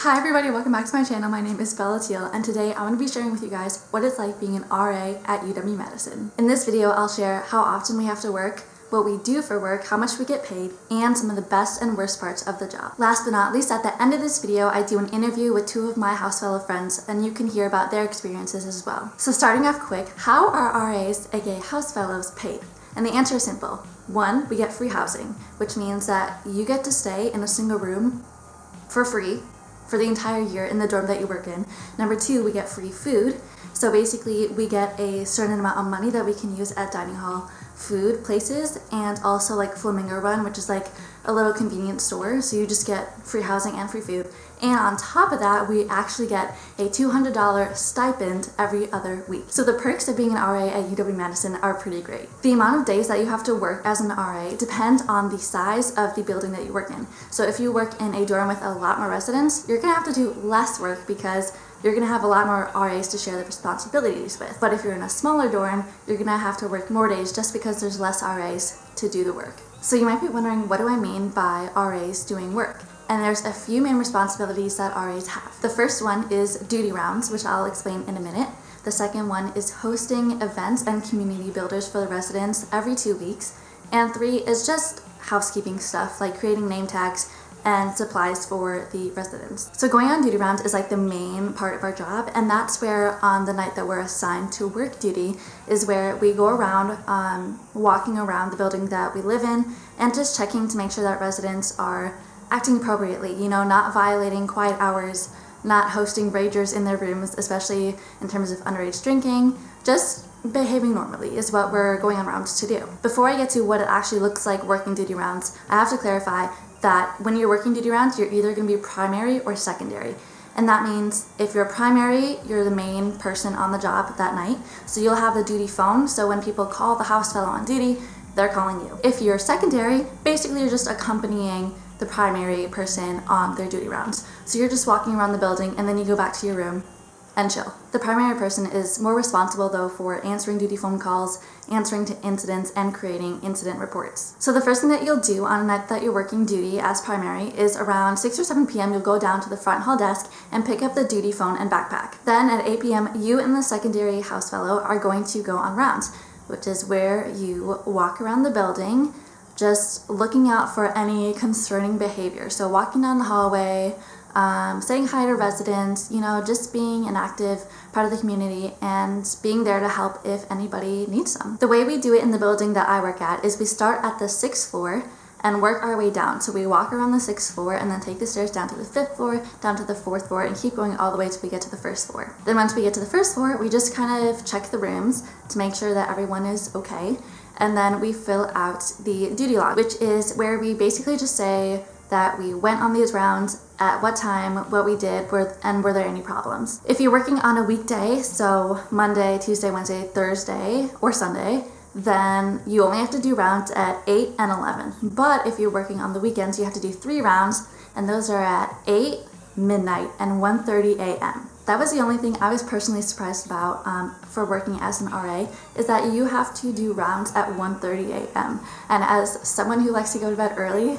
Hi everybody, welcome back to my channel. My name is Bella Teal, and today I'm going to be sharing with you guys what it's like being an RA at UW-Madison. In this video, I'll share how often we have to work, what we do for work, how much we get paid, and some of the best and worst parts of the job. Last but not least, at the end of this video, I do an interview with two of my Housefellow friends, and you can hear about their experiences as well. So starting off quick, how are RAs, aka Housefellows, paid? And the answer is simple. 1, we get free housing, which means that you get to stay in a single room for free for the entire year in the dorm that you work in. Number 2, we get free food. So basically we get a certain amount of money that we can use at dining hall food places, and also like Flamingo Run, which is like a little convenience store. So you just get free housing and free food. And on top of that, we actually get a $200 stipend every other week. So the perks of being an RA at UW-Madison are pretty great. The amount of days that you have to work as an RA depends on the size of the building that you work in. So if you work in a dorm with a lot more residents, you're gonna have to do less work because you're gonna have a lot more RAs to share the responsibilities with. But if you're in a smaller dorm, you're gonna have to work more days just because there's less RAs to do the work. So you might be wondering, what do I mean by RAs doing work? And there's a few main responsibilities that RAs have. The first one is duty rounds, which I'll explain in a minute. The second one is hosting events and community builders for the residents every 2 weeks. And 3 is just housekeeping stuff, like creating name tags and supplies for the residents. So going on duty rounds is like the main part of our job, and that's where on the night that we're assigned to work duty is where we go around walking around the building that we live in and just checking to make sure that residents are acting appropriately, not violating quiet hours, not hosting ragers in their rooms, especially in terms of underage drinking, just behaving normally is what we're going on rounds to do. Before I get to what it actually looks like working duty rounds, I have to clarify that when you're working duty rounds, you're either going to be primary or secondary. And that means if you're primary, you're the main person on the job that night. So you'll have the duty phone. So when people call the Housefellow on duty, they're calling you. If you're secondary, basically you're just accompanying the primary person on their duty rounds. So you're just walking around the building and then you go back to your room and chill. The primary person is more responsible though for answering duty phone calls, answering to incidents, and creating incident reports. So the first thing that you'll do on a night that you're working duty as primary is around 6 or 7 p.m. you'll go down to the front hall desk and pick up the duty phone and backpack. Then at 8 p.m. you and the secondary Housefellow are going to go on rounds, which is where you walk around the building just looking out for any concerning behavior. So walking down the hallway, saying hi to residents, just being an active part of the community and being there to help if anybody needs some. The way we do it in the building that I work at is we start at the 6th floor and work our way down. So we walk around the 6th floor and then take the stairs down to the 5th floor, down to the 4th floor, and keep going all the way till we get to the 1st floor. Then once we get to the 1st floor, we just kind of check the rooms to make sure that everyone is okay. And then we fill out the duty log, which is where we basically just say that we went on these rounds, at what time, what we did, and were there any problems. If you're working on a weekday, so Monday, Tuesday, Wednesday, Thursday, or Sunday, then you only have to do rounds at 8 and 11. But if you're working on the weekends, you have to do 3 rounds, and those are at 8, midnight, and 1:30 a.m. That was the only thing I was personally surprised about for working as an RA, is that you have to do rounds at 1:30 a.m. And as someone who likes to go to bed early,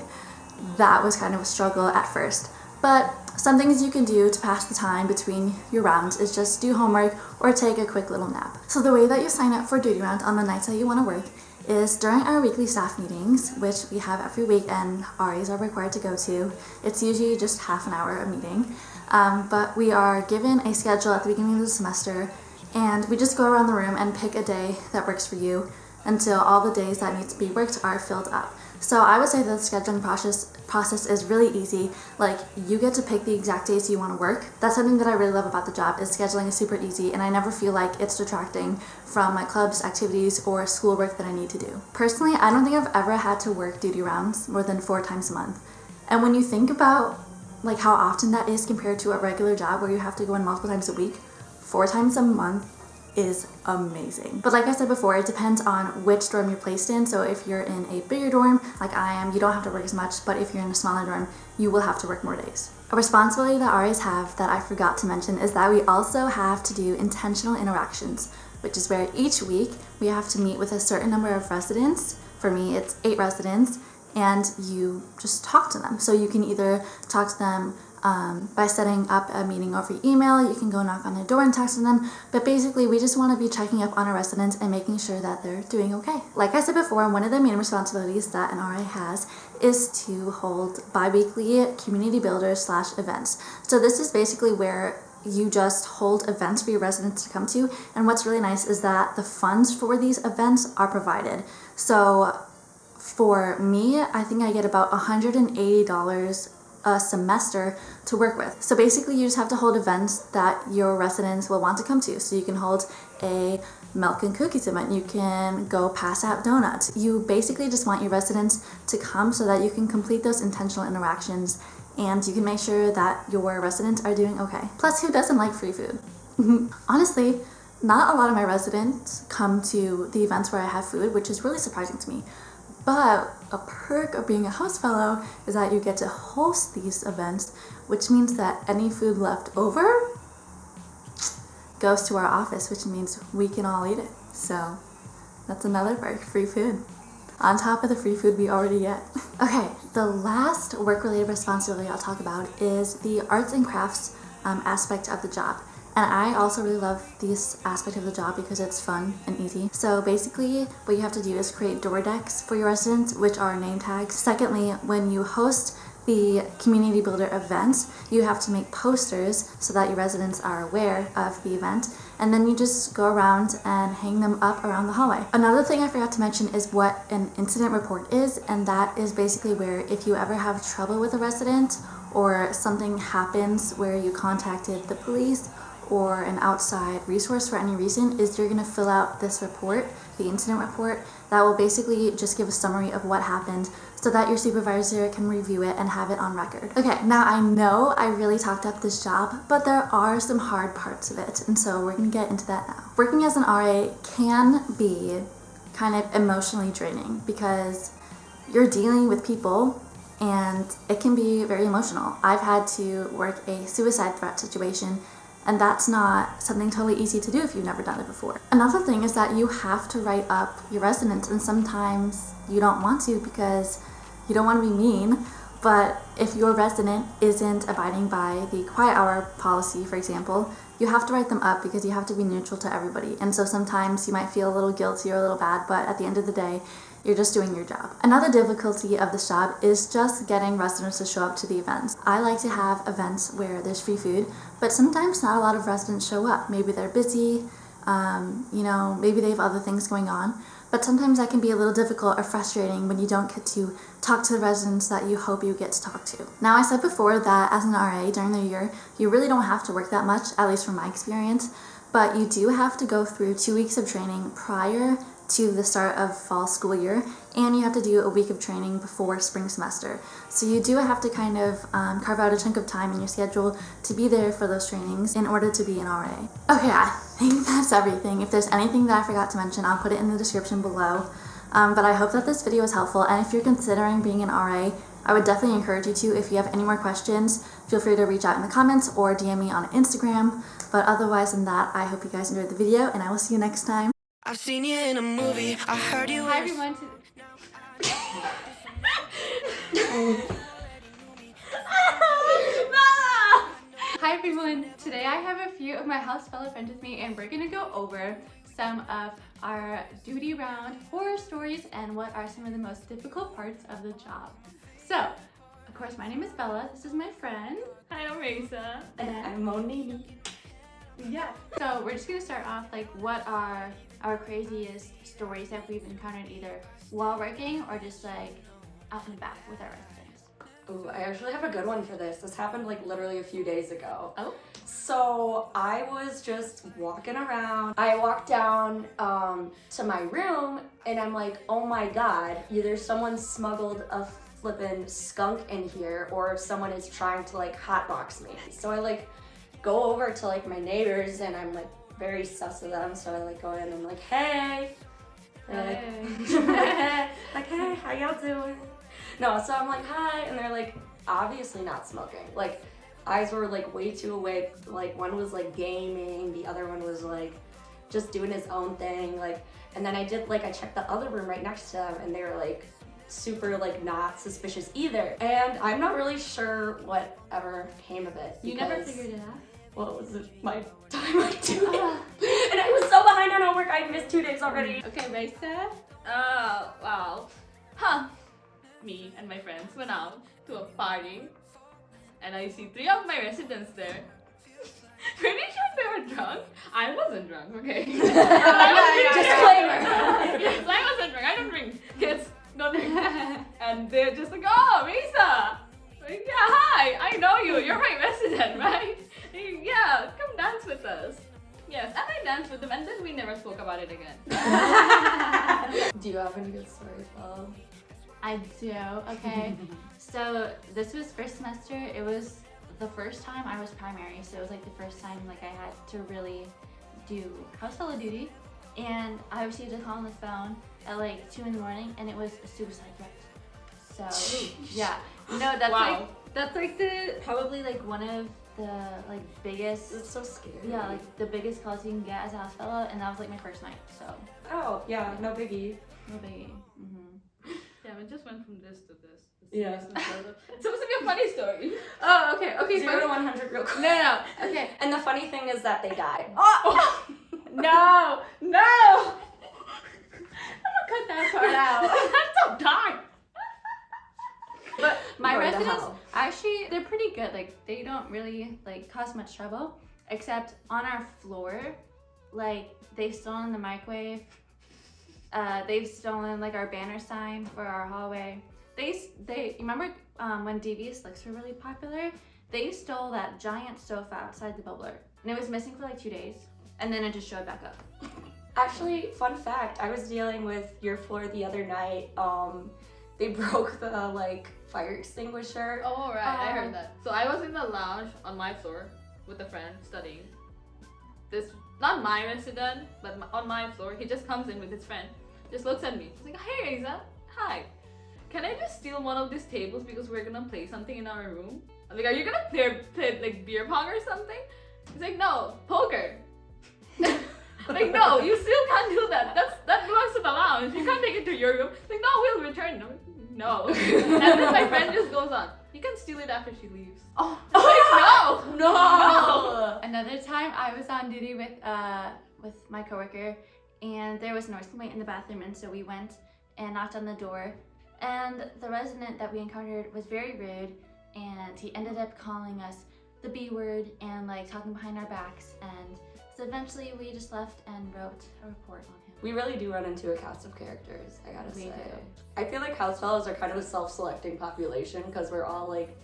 that was kind of a struggle at first. But some things you can do to pass the time between your rounds is just do homework or take a quick little nap. So the way that you sign up for duty rounds on the nights that you want to work is during our weekly staff meetings, which we have every week and RAs are required to go to. It's usually just half an hour a meeting. But we are given a schedule at the beginning of the semester, and we just go around the room and pick a day that works for you until all the days that need to be worked are filled up. So I would say that the scheduling process is really easy. Like, you get to pick the exact days you want to work. That's something that I really love about the job, is scheduling is super easy, and I never feel like it's detracting from my clubs, activities, or schoolwork that I need to do. Personally, I don't think I've ever had to work duty rounds more than 4 times a month. And when you think about like how often that is compared to a regular job where you have to go in multiple times a week, 4 times a month is amazing. But like I said before, it depends on which dorm you're placed in. So if you're in a bigger dorm like I am, you don't have to work as much, but if you're in a smaller dorm, you will have to work more days. A responsibility that RAs have that I forgot to mention is that we also have to do intentional interactions, which is where each week we have to meet with a certain number of residents. For me, it's 8 residents, and you just talk to them. So you can either talk to them by setting up a meeting over email. You can go knock on their door and talk to them, but basically we just want to be checking up on our residents and making sure that they're doing okay. Like I said before, one of the main responsibilities that an RA has is to hold bi-weekly community builders / events. So this is basically where you just hold events for your residents to come to, and what's really nice is that the funds for these events are provided. So for me, I think I get about $180 a semester to work with. So basically you just have to hold events that your residents will want to come to. So you can hold a milk and cookies event, you can go pass out donuts. You basically just want your residents to come so that you can complete those intentional interactions and you can make sure that your residents are doing okay. Plus, who doesn't like free food? Honestly, not a lot of my residents come to the events where I have food, which is really surprising to me. But a perk of being a house fellow is that you get to host these events, which means that any food left over goes to our office, which means we can all eat it. So that's another perk, free food. On top of the free food we already get. Okay, the last work-related responsibility I'll talk about is the arts and crafts aspect of the job. And I also really love this aspect of the job because it's fun and easy. So basically, what you have to do is create door decks for your residents, which are name tags. Secondly, when you host the community builder events, you have to make posters so that your residents are aware of the event. And then you just go around and hang them up around the hallway. Another thing I forgot to mention is what an incident report is, and that is basically where if you ever have trouble with a resident or something happens where you contacted the police or an outside resource for any reason, is you're gonna fill out this report, the incident report, that will basically just give a summary of what happened so that your supervisor can review it and have it on record. Okay, now I know I really talked up this job, but there are some hard parts of it, and so we're gonna get into that now. Working as an RA can be kind of emotionally draining because you're dealing with people and it can be very emotional. I've had to work a suicide threat situation, and that's not something totally easy to do if you've never done it before. Another thing is that you have to write up your residents, and sometimes you don't want to because you don't want to be mean, but if your resident isn't abiding by the quiet hour policy, for example, you have to write them up because you have to be neutral to everybody. And so sometimes you might feel a little guilty or a little bad, but at the end of the day, you're just doing your job. Another difficulty of this job is just getting residents to show up to the events. I like to have events where there's free food, but sometimes not a lot of residents show up. Maybe they're busy, maybe they have other things going on. But sometimes that can be a little difficult or frustrating when you don't get to talk to the residents that you hope you get to talk to. Now, I said before that as an RA during the year, you really don't have to work that much, at least from my experience, but you do have to go through 2 weeks of training prior to the start of fall school year, and you have to do a week of training before spring semester. So you do have to kind of carve out a chunk of time in your schedule to be there for those trainings in order to be an RA. Okay, I think that's everything. If there's anything that I forgot to mention, I'll put it in the description below. But I hope that this video was helpful, and if you're considering being an RA, I would definitely encourage you to. If you have any more questions, feel free to reach out in the comments or DM me on Instagram. But otherwise than that, I hope you guys enjoyed the video, and I will see you next time. I've seen you in a movie. I heard you. Hi everyone. Hi everyone. Today I have a few of my house fellow friends with me, and we're gonna go over some of our duty round horror stories and what are some of the most difficult parts of the job. So, of course, my name is Bella. This is my friend. Hi, I'm Raisa. And I'm Monique. Yeah. So we're just gonna start off like what are our craziest stories that we've encountered either while working or just like out and about with our residents. Ooh, I actually have a good one for this. This happened like literally a few days ago. Oh. So I was just walking around. I walked down to my room and I'm like, oh my God, either someone smuggled a flippin' skunk in here or someone is trying to like hotbox me. So I like go over to like my neighbors and I'm like very sus of them, so I like go in and I'm like, hey. Hey. Like, hey, how y'all doing? No, so I'm like, hi, and they're like obviously not smoking. Like eyes were like way too awake. Like one was like gaming, the other one was like just doing his own thing. Like, and then I checked the other room right next to them and they were like super like not suspicious either. And I'm not really sure what ever came of it. You never figured it out? Well, it was my time like 2 days. And I was so behind on homework, I missed 2 days already. Okay, Raisa? Wow. Me and my friends went out to a party and I see 3 of my residents there. Pretty sure they were drunk. I wasn't drunk, okay? Disclaimer. Yes, I wasn't drunk. I don't drink. Kids don't drink. And they're just like, oh, Risa. Like, yeah, hi. I know you. You're my resident, right? Yeah, come dance with us. Yes, and I danced with them and then we never spoke about it again. Do you have any good stories, Paul? I do. Okay. So this was first semester. It was the first time I was primary, so it was like the first time like I had to really do Housefellow duty, and I received a call on the phone at like 2 in the morning, and it was a suicide threat. So yeah, no, that's like the probably like one of the like biggest. It's so scary. Yeah, like the biggest calls you can get as a Housefellow, and that was like my first night. So Oh yeah, no biggie. no biggie. Yeah, we just went from this to this. Yeah. It's supposed to be a funny story. Oh, okay, okay. 0 to 100 real quick. No, okay. And the funny thing is that they died. Oh! No! No! I'm gonna cut that part out. That's so dark. But my Go to residents, hell. actually, they're pretty good. Like, they don't really, like, cause much trouble. Except on our floor, like, they've stolen the microwave. They've stolen, like, our banner sign for our hallway. They remember when devious slicks were really popular? They stole that giant sofa outside the bubbler. And it was missing for, like, 2 days. And then it just showed back up. Actually, fun fact, I was dealing with your floor the other night. They broke the like fire extinguisher. Oh, right, I heard that. So I was in the lounge on my floor with a friend studying. This, not my resident, but on my floor. He just comes in with his friend, just looks at me. He's like, hey, Riza, hi. Can I just steal one of these tables because we're gonna play something in our room? I'm like, are you gonna play like beer pong or something? He's like, no, poker. Like, no, you still can't do that. That belongs to the lounge. You can't take it to your room. Like, no, we'll return. No. And then my friend just goes on. You can steal it after she leaves. Oh. Like, no. No. Another time I was on duty with my coworker, and there was a noise complaint in the bathroom, and so we went and knocked on the door, and the resident that we encountered was very rude, and he ended up calling us the B word and like talking behind our backs, and so eventually we just left and wrote a report on him. We really do run into a cast of characters, I gotta We say. do. I feel like Housefellows are kind of a self-selecting population because we're all like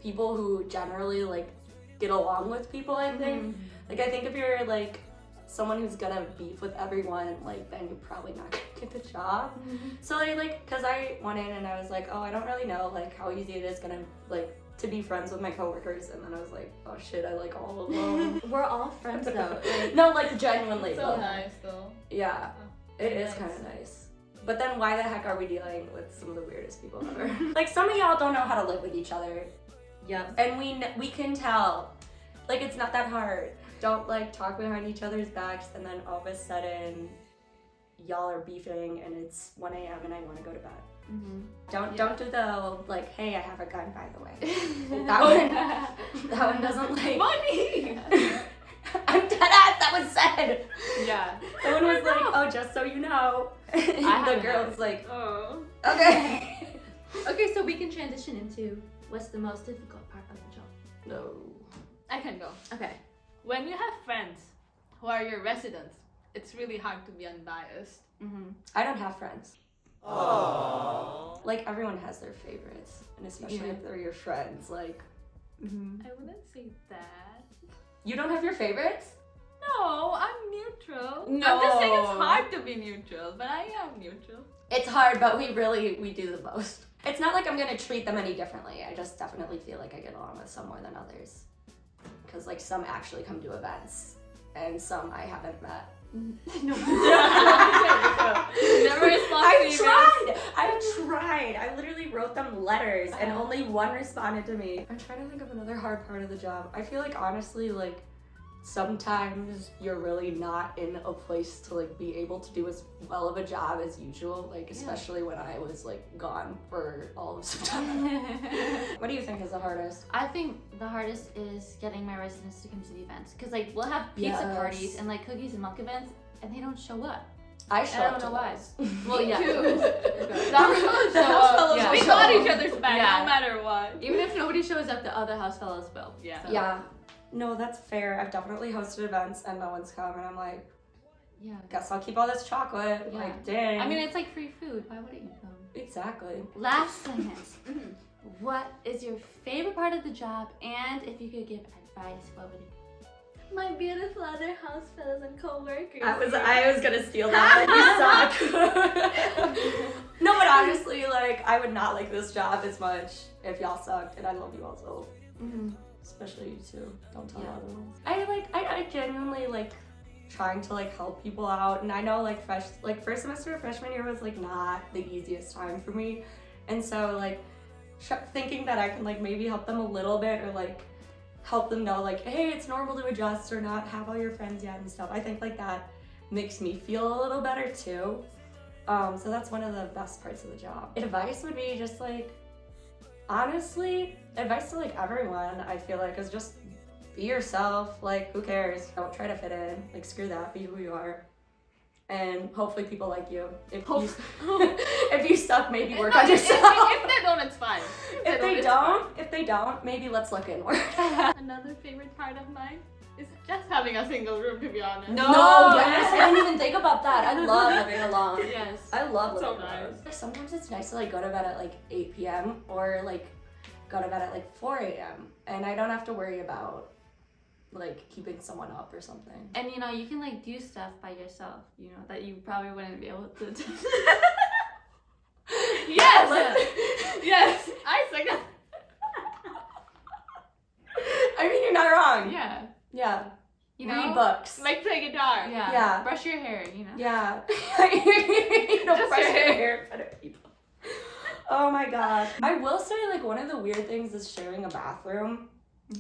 people who generally like get along with people, I think. Like I think if you're like someone who's gonna beef with everyone, like then you're probably not gonna get the job. So like cause I went in and I was like, oh, I don't really know like how easy it is gonna like to be friends with my coworkers, and then I was like, oh shit, I like all of them. We're all friends though. Like, No, like genuinely. So nice though. Yeah, it is Nice. kind of nice. But then why the heck are we dealing with some of the weirdest people ever? Like some of y'all don't know how to live with each other. yep. And we can tell. Like it's not that hard. Don't like talk behind each other's backs and then all of a sudden y'all are beefing and it's 1 a.m. and I want to go to bed. Don't do the like, hey, I have a gun by the way. That one doesn't like Money! I'm dead ass, that was said. Yeah. The one was like, oh, just so you know. And the haven't girl heard. was like, Oh. okay. Okay, so we can transition into what's the most difficult part of the job. No. I can go. Okay. When you have friends who are your residents, it's really hard to be unbiased. I don't have friends. Aww. Like everyone has their favorites, and especially if they're your friends. Like, I wouldn't say that. you don't have your favorites? No, I'm neutral. No. I'm just saying it's hard to be neutral, but I am neutral. It's hard, but we do the most. It's not like I'm gonna treat them any differently. I just definitely feel like I get along with some more than others. Because like some actually come to events, and some I haven't met. Never respond to emails. I've tried. I literally wrote them letters and only one responded to me. I'm trying to think of another hard part of the job. I feel like honestly, like sometimes you're really not in a place to like be able to do as well of a job as usual, like especially when I was like gone for all of September. What do you think is the hardest? I think the hardest is getting my residents to come to the events, because like we'll have pizza parties and like cookies and milk events, and they don't show up. I show up don't to know why. those. Well, yeah. The Housefellows we will got show each up. other's back Yeah. no matter what. Even if nobody shows up, the other Housefellows will. Yeah. So, Yeah. No, that's fair. I've definitely hosted events and no one's come, and I'm like, yeah. guess I'll keep all this chocolate. Yeah. Like, dang. I mean, it's like free food. Why wouldn't you come? Exactly. Last segment. What is your favorite part of the job? And if you could give advice, what would it be? My beautiful other Housefellows and co-workers. I was gonna steal that, but you suck. No, but honestly, like, I would not like this job as much if y'all sucked, and I love you all so. Especially you two. Don't tell the other ones. I genuinely like trying to like help people out, and I know like first semester of freshman year was like not the easiest time for me, and so like thinking that I can like maybe help them a little bit, or like help them know like, hey, it's normal to adjust or not have all your friends yet and stuff. I think like that makes me feel a little better too. So that's one of the best parts of the job. Advice would be just like, honestly, advice to like everyone, I feel like, is just be yourself. Like, who cares? Don't try to fit in. Like, screw that. Be who you are. And hopefully people like you. If you suck, maybe work on yourself. If they don't, it's fine. If they don't, maybe let's look inward. Another favorite part of mine is just having a single room, to be honest. No, yes, I didn't even think about that. I love living alone. Yes. I love living So alone. nice. Sometimes it's nice to like go to bed at like 8 p.m. or like go to bed at like 4 a.m. and I don't have to worry about like keeping someone up or something. And you know, you can like do stuff by yourself, you know, that you probably wouldn't be able to do. Yes! Yes! I second. I mean, you're not wrong. Yeah. Yeah. You know? Read books. Like play guitar. Yeah. Yeah. Brush your hair, you know. Yeah. You don't Just brush your your hair in front of people. Oh my gosh. I will say like one of the weird things is sharing a bathroom.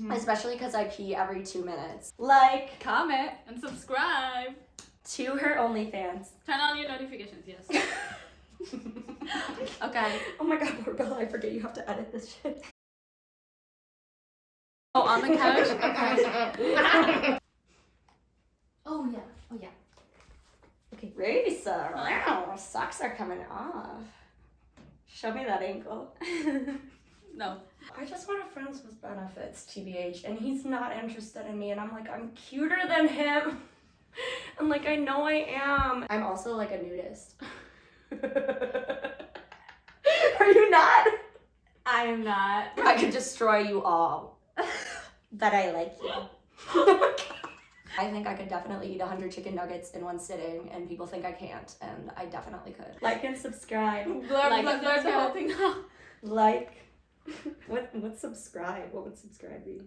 Especially because I pee every 2 minutes. Like, Comment. And subscribe. to her OnlyFans. Turn on your notifications, yes. Okay. Oh my god, poor Bella, I forget you have to edit this shit. Oh, on the couch? Okay. Oh yeah. Oh yeah. Okay, Raisa, wow, socks are coming off. Show me that ankle. No. I just want a friends with benefits, TBH, and he's not interested in me, and I'm like, I'm cuter than him. And like, I know I am. I'm also like a nudist. Are you not? I am not. I could destroy you all. But I like you. I think I could definitely eat 100 chicken nuggets in one sitting, and people think I can't, and I definitely could. Like and subscribe. Blur the whole thing out. Like. What's subscribe? What would subscribe be?